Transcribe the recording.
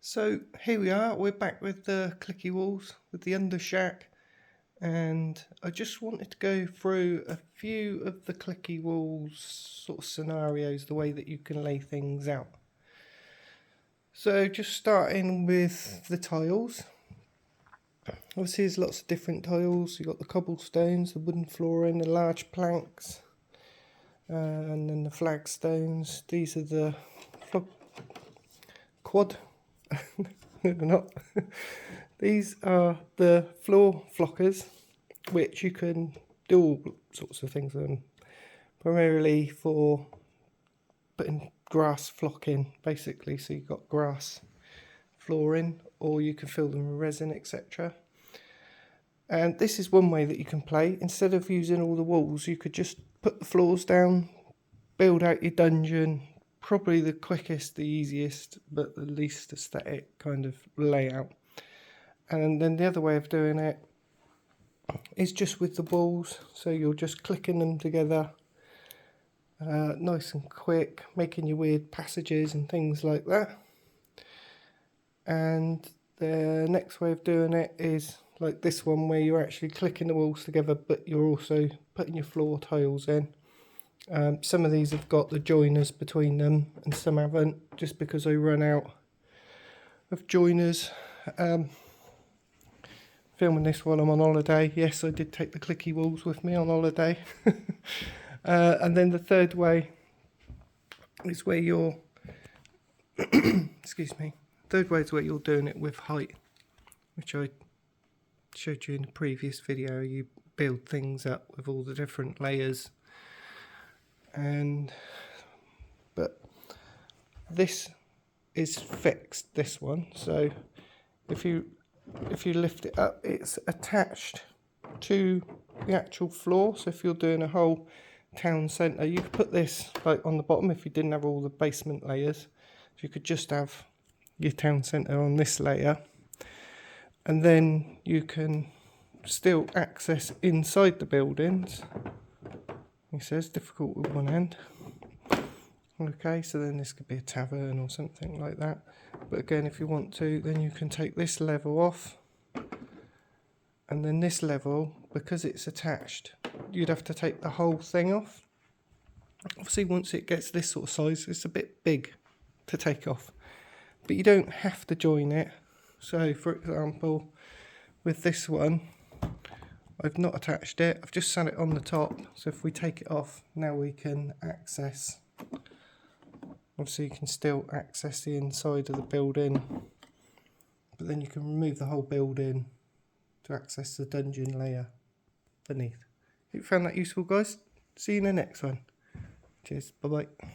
So here we are, we're back with the clicky walls, with the Undershack, and I just wanted to go through a few of the clicky walls sort of scenarios, the way that you can lay things out. So just starting with the tiles. Obviously there's lots of different tiles. You've got the cobblestones, the wooden flooring, the large planks, and then the flagstones. These are the quad. No, they're not. These are the floor flockers, which you can do all sorts of things with them, primarily for putting grass flock in, basically. So you've got grass flooring, or you can fill them with resin, etc. And this is one way that you can play. Instead of using all the walls, you could just put the floors down, build out your dungeon. Probably the quickest, the easiest, but the least aesthetic kind of layout. And then the other way of doing it is just with the walls. So you're just clicking them together, nice and quick, making your weird passages and things like that. And the next way of doing it is like this one, where you're actually clicking the walls together, but you're also putting your floor tiles in. Some of these have got the joiners between them and some haven't, just because I run out of joiners. Filming this while I'm on holiday. Yes, I did take the clicky walls with me on holiday. And then the third way is where you're excuse me, third way is where you're doing it with height, which I showed you in the previous video. You build things up with all the different layers, but this is fixed, this one. So if you lift it up, it's attached to the actual floor. So if you're doing a whole town centre, you could put this like on the bottom if you didn't have all the basement layers. So you could just have your town centre on this layer, and then you can still access inside the buildings. He says difficult with one hand. Okay, so then this could be a tavern or something like that. But again, if you want to, then you can take this level off, and then this level, because it's attached, you'd have to take the whole thing off. Obviously once it gets this sort of size, it's a bit big to take off, but you don't have to join it. So for example, with this one, I've not attached it, I've just sat it on the top. So if we take it off, now we can access, obviously you can still access the inside of the building, but then you can remove the whole building to access the dungeon layer beneath. Hope you found that useful, guys. See you in the next one. Cheers, bye bye.